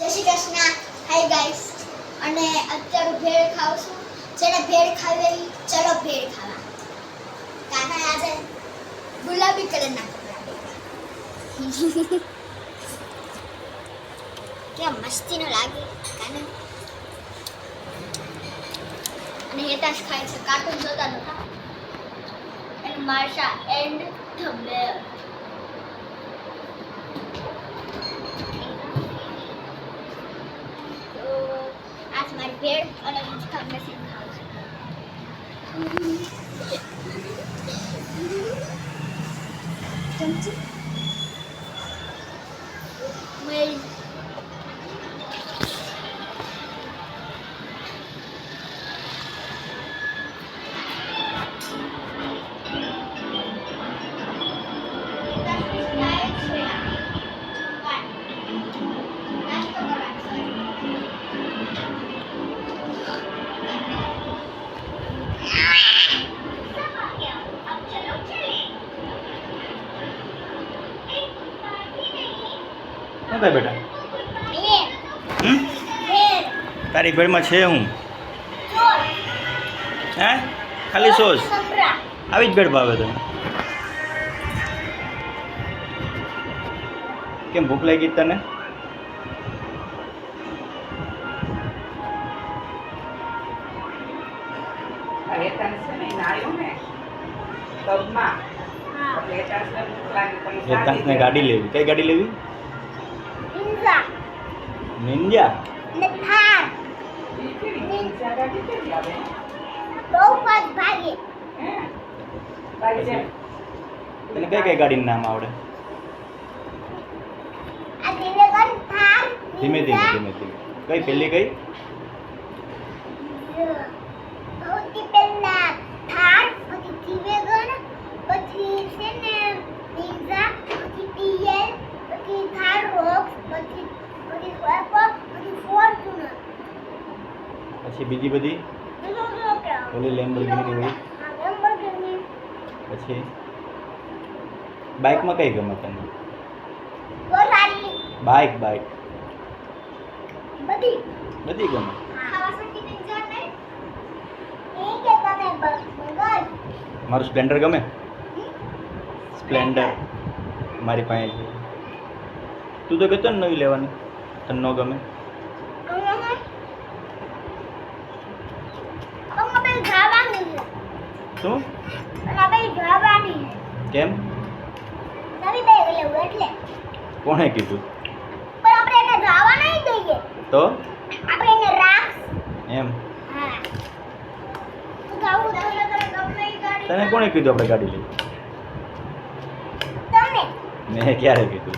જય Shri Krishna. Hi guys. અને અત્યારે ભેળ ખાવ છું. જેને ભેળ ખાવી ચલો ભેળ ખાવા. કાકા આજે ગુલાબી કલરના કપડા પહેર્યા. કેમ મસ્તીનો લાગે કાને. અને હેતાશ ખાય છે કાર્ટૂન જોતા નતા. અને માર્શા એન્ડ ધ બેર. મારી ભેળ અને મુસ્કાન મશીન ખાવ છું. ચમચી મેરી શું થાય બેટા? તારી ભેળમાં છે હું હે ખાલી સોસ આવી જ ભેળ ભાવે તને? કેમ ભૂખ લાગી તને? હેતાંશને ગાડી લેવી. કઈ ગાડી લેવી? નિંજા ને થાર બહુ પાસ ભાગે. તને કઈ કઈ ગાડીનું નામ આવડે? આ દિવેગન થાર ધીમે ધીમે ધીમે ધીમે. કઈ પહેલી કઈ? સૌથી પહેલા થાર, પછી દિવેગન, પછી છે ને નિંજા, પછી ટીએલ, પછી થાર રોક્સ, પછી સ્વાપર, પછી ફોર્ચ્યુનર. પછી બીજી બધી ઓલી લેમ્બોર્ગિની હોય. પછી બાઇકમાં કઈ ગમે તને? ફરારી બાઇક બાઇક બધી બધી ગમે. ખાવાસી નિંજા ને એ કે તમે બગડ મારું સ્પ્લેન્ડર ગમે? સ્પ્લેન્ડર મારી પાસે છે. તું તો કહેતો ને નવી લેવાની. તને ન ગમે? શું? કેમ? કોણે કીધું? તો એમ તને કોણે કીધું આપણે ગાડી લઈ? મેં ક્યારે કીધું?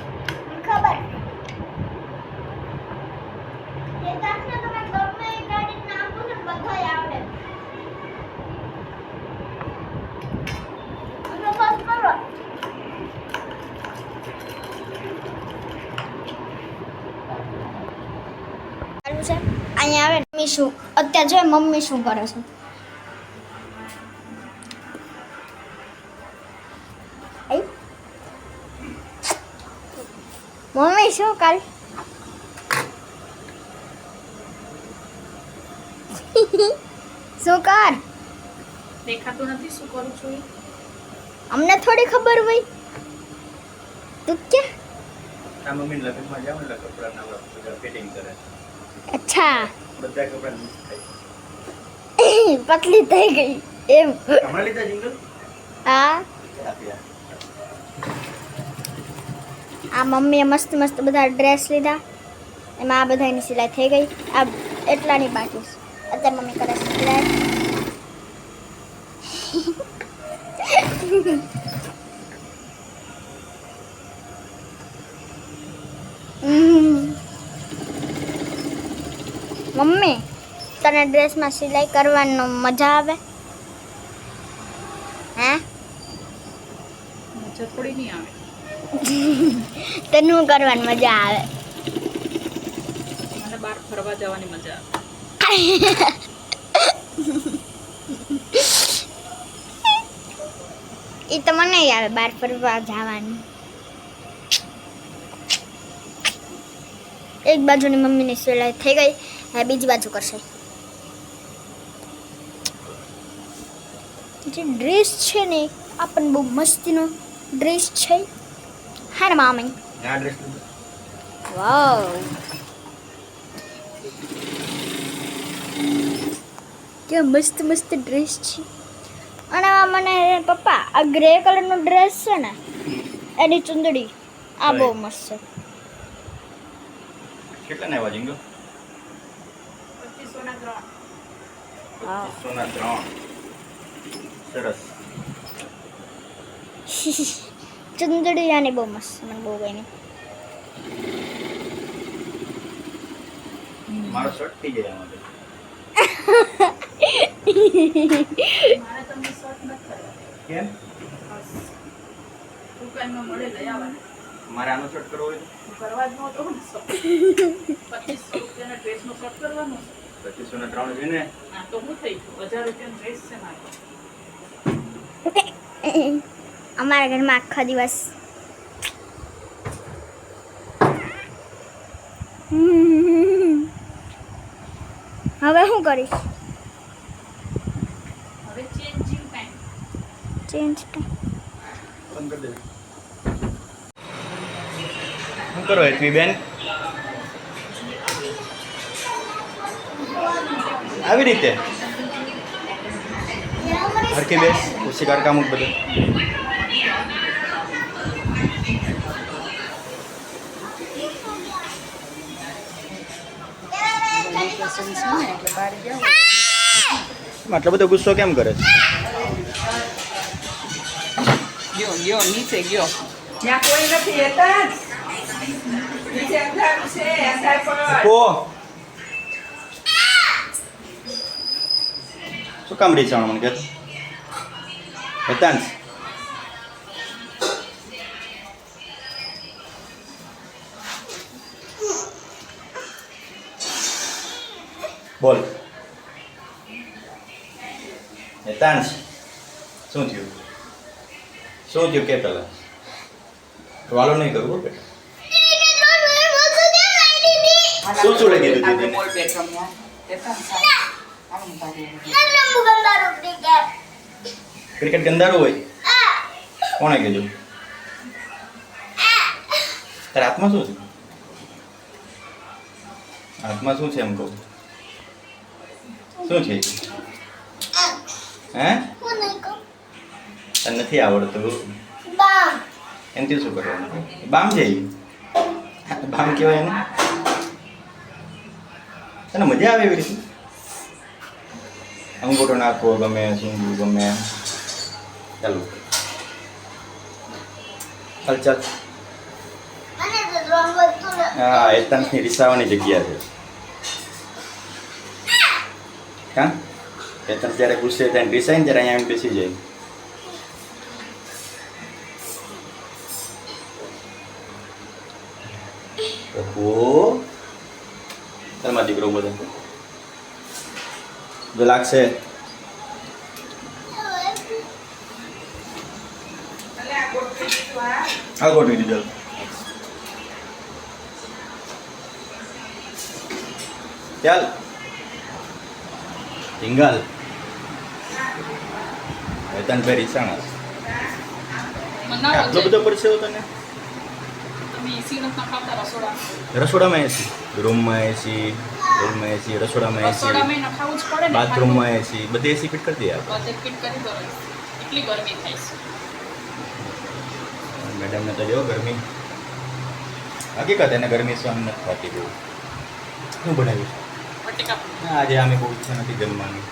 અહીંયા આવે મમ્મી શું અત્યારે જો મમ્મી શું કરે છે. મમ્મી શું કાલ શું કર દેખાતું નથી શું કરું છું? અમને થોડી ખબર હોય. તું કે આ મમ્મી લગ્નમાં જાવ એટલે કપડા નવા ફિટિંગ કરે. અચ્છા બધા કપડા મિક્સ થાય. પતલી થઈ ગઈ એમ. હમણાં લીધા જિંગલ? હા આપ્યા. આ મમ્મીએ મસ્ત મસ્ત બધા ડ્રેસ લીધા. એમાં આ બધાની સિલાઈ થઈ ગઈ. આ એટલાની બાકી છે. અત્યારે મમ્મી કરે છે સિલાઈ. મમ્મી તને ડ્રેસમાં સિલાઈ કરવાનો મજા આવે? હે મજા થોડી નહીં આવે. તને શું કરવાની મજા આવે? મને બહાર ફરવા જવાની મજા આવે. એ તો મને આવે બહાર ફરવા જવાનું. એક બાજુની મમ્મીની સિલાઈ થઈ ગઈ, હવે બીજી બાજુ કરશે. જે ડ્રેસ છે ને આ પણ બહુ મસ્તીનો ડ્રેસ છે. હા ને મામી? આ ડ્રેસ વાવ, કેવો મસ્ત મસ્ત ડ્રેસ છે. અને આ મને પપ્પા આ ગ્રે કલરનો ડ્રેસ છે ને એની ચુંદડી આ બહુ મસ્ત છે. કેટલા ને આવ્યા જીંગો? 25 ના 3. 25 ના 3. સરસ. ચુંદડી આની બહુ મસ્ત, મને બહુ ગમી. મારો શર્ટ થઈ જાય આમાં. મારે તમને શર્ટ નથી કરવા. કેમ? દુકાનમાં મળે લઈ આવવાના. મારે આનો શર્ટ કરવો હોય હું કરવા જ નહોતો ને શર્ટ. 2500 રૂપિયાના ડ્રેસનો શર્ટ કરવાનો છે. તો 25 ના 3 છે ને. હા તો હું થઈ ગયું 1000 રૂપિયાનો ડ્રેસ છે મારો. અમારા ઘરમાં આખો દિવસ હવે શું કરીશ? હવે ચેન્જિંગ ટાઈમ. ચેન્જ બંધ કરી દે. શું કરો હેતવી બેન? આવી રીતે હરકી બેસ, ખુશી કાર કામ બધું. આટલો બધો ગુસ્સો કેમ કરે છે? ગયો નીચે ગયો. ત્યાં કોઈ નથી હતા. નીચે અંધારું છે, અંધાર પર. ઓ શું કામ રીસાણો મને કે હેતાંશ? બોલ હેતાંશ, શું થયું? શું થયું કે પેલા વાલો નહીં કરવું બેટા. શું શું લઈ દીધું આપણે દીદીને? મોલ બેઠો ત્યાં. હતા ને સાહેબ. આમ ભાગે. ક્રિકેટ ગંદારું હોય? કોણે કીધું? તારા હાથમાં શું છે? હાથમાં શું છે એમ કહું? શું છે? હે? તને નથી આવડતું એનથી શું કરવાનું? બામ છે ઈ? બામ કહેવાય એને? તને મજા આવે એવી રીતે? અંગૂઠો નાખવો ગમે, સૂંઘવું ગમે. ચાલો ચાલ ચાલ. હા હેતાંશની રિસાવાની જગ્યા છે. હા હેતાંશ જ્યારે ગુસ્સે થાય રિસાય ને ત્યારે અહીંયા આવીને બેસી જાય. ઓહો ચાલમાં દીકરો બધો જો લાગશે. એટલે આ ગોઠવી દીધું આ. હા ગોઠવી દીધો. ચાલ હિંગલ હેતાંશભાઈ રીસાણા મનાવો આટલો છે. બધો પરસેવો તને? તમે એસી નથી નખાવતા રસોડા. રસોડામાં એસી, રૂમમાં એસી, રૂમમાં એસી, રસોડામાં એસી, રસોડામાં નખાવું જ પડે ને. બાથરૂમમાં એસી, બધી એસી ફિટ કરી દે યાર. બધે ફિટ કરી દો. એટલી ગરમી થાય છે. મેડમને તો જો ગરમી હકીકત એને ગરમી સહન નથી થતી બહુ. શું બનાવ્યું? બટેકા આજે આમે બહુ ઈચ્છા નથી જમવાની.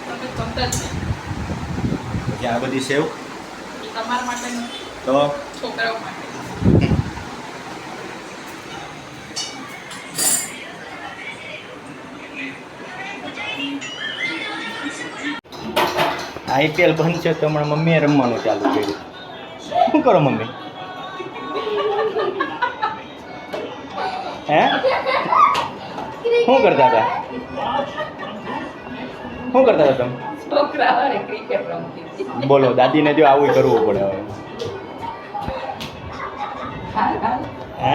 તમે જમતા જ નહીં. પછી આ બધી સેવ એ તમારા માટે નહીં, તો છોકરાઓ માટે. આઈપીએલ બંધ છે તો હમણાં મમ્મીએ રમવાનું ચાલુ કર્યું. શું કરો મમ્મી? હે શું કરતા હતા? શું કરતા હતા તમે? છોકરાઓને ક્રિકેટ રમતી હતી. બોલો દાદીને જો આવું કરવું પડે હવે. હા, હા. હે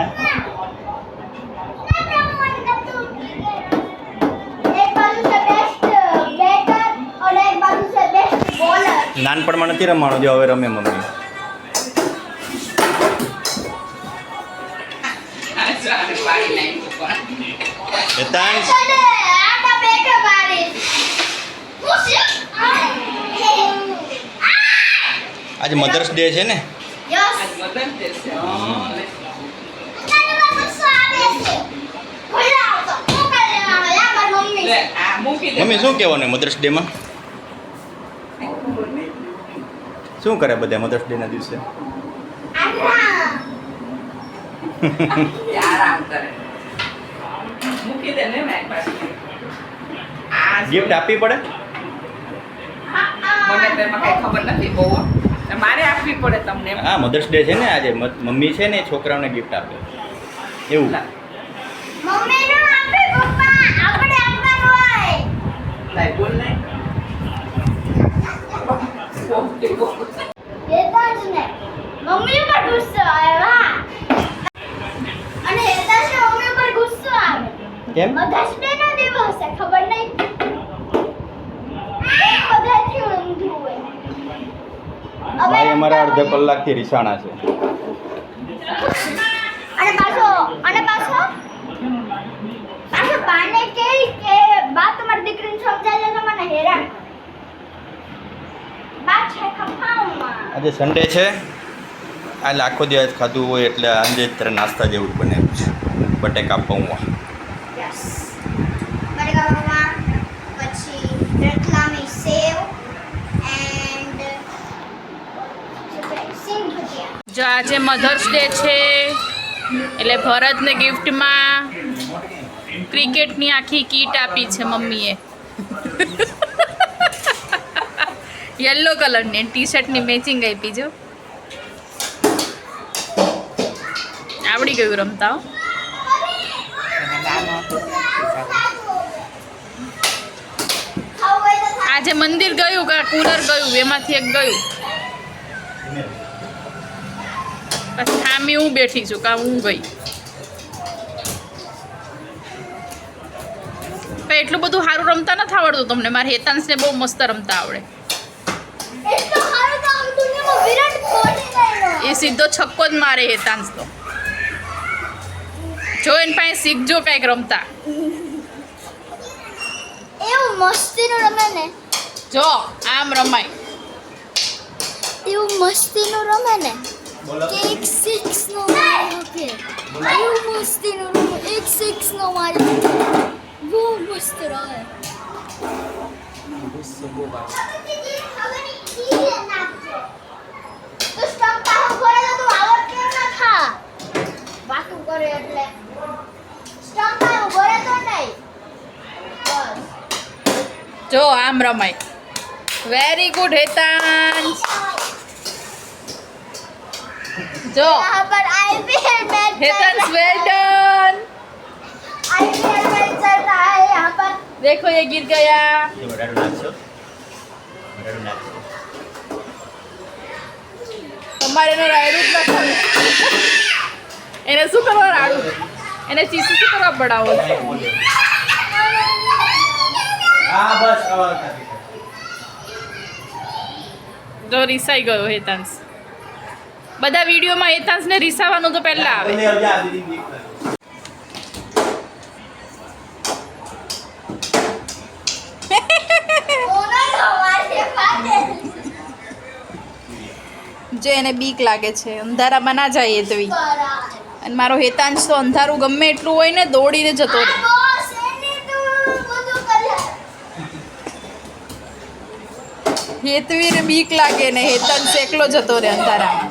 નાનપણમાં નથી રમવાનું, જો હવે રમે મમ્મી. આ સારું પાડી નાખ્યું પણ. હેતાંશ, ચલે આટા બેઠો મારી આજે મધર્સ ડે છે ને? યસ આજ મદદ દેશે. તને ગુસ્સો આવે છે બોલાવ તો હું કરે યા માર મમ્મી લે આ મૂકી દે. મમ્મી શું કહેવાનું મધર્સ ડેમાં? શું કરે બધા મધર્સ ડેના દિવસે? આરામ કરે. મૂકી દે ને મેં પાછી. આ ગિફ્ટ આપવી પડે? મને તેમાં કઈ ખબર નથી બહુ. મારે આપવી પડે તમને. હા, મધર્સ ડે છે ને આજે. મમ્મી છે ને એ છોકરાઓને ગિફ્ટ આપે એવું. મમ્મી નો આપે પપ્પા આપણે આપવાનું હોય લાય બોલ ને. હેતાજ ને મમ્મી ઉપર ગુસ્સો આવે વાહ અને હેતાજ ને મમ્મી ઉપર ગુસ્સો આવે કેમ? મધર્સ ડે નો દિવસ છે ખબર નહીં બધાથી ઊંધું હોય ભાઈ અમારા અડધા કલાકથી રીસાણા છે. અને પાછો બાને કે બા તમારી દીકરીને સમજાય છે મને હેરાન બા છે ખફાઉમાં આજે સન્ડે છે, આજે આખો દિવસ ખાધું હોય એટલે આજે ત્યારે નાસ્તા જેવું જ બનાવ્યું છે. બટેકા પૌવા. યસ બટેકામાં પછી રતલામી સેવ એન્ડ સિંગ ભજીયા. જો આજે મધર્સ ડે છે એટલે ભરતને ગિફ્ટમાં ક્રિકેટની આખી કીટ આપી છે મમ્મીએ. યલો કલરની ટી શર્ટની મેચિંગ આપી. જો આવડી ગયું રમતા હો. આજે મંદિર ગયું કે કુલર ગયું એમાંથી એક ગયું. પછી ખામી હું બેઠી છું કા હું ગઈ. પણ એટલું બધું સારું રમતા નથી આવડતું તમને. મારે હેતાંશને બહુ મસ્ત રમતા આવડે. એટલો સારો તો આમ દુનિયામાં વિરાટ કોહલી ગયેલો એ સીધો છક્કો જ મારે હેતાંશ તો. જો એની પાસે શીખજો કંઈક રમતા. એવું મસ્તીનું રમે ને જો આમ રમાય. એવું મસ્તીનું રમે ને કે એક સિક્સ નો મારી શકે એવું મસ્તીનું રમે એક સિક્સ નો મારી બહુ મસ્ત રહે જો આમ રમાય. Very good Hetansh. જો यहाँ पर IPL match Hetansh well done. IPL match चल रहा है यहाँ पर देखो ये गिर गया. તમારે એને રાયડું જ નાખવાનું. એને શું કરવા રાડું? એને ચીસી શું કરવા પડાવો? જો રીસાઈ ગયો હેતાંશ. બધા વિડીયોમાં હેતાંશને રીસાવાનું તો પહેલા આવે. જો એને બીક લાગે છે, અંધારામાં ના જાય તો. અને મારો હેતાંશ તો અંધારું ગમે એટલું હોય ને દોડીને જતો રહે. હેતવીને બીક લાગે ને હેતાંશ એકલો જતો રહે અંધારામાં.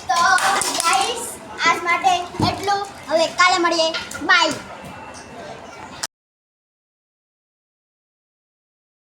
તો ગાઈસ આજ માટે એટલું. હવે કાલે મળીએ. બાય.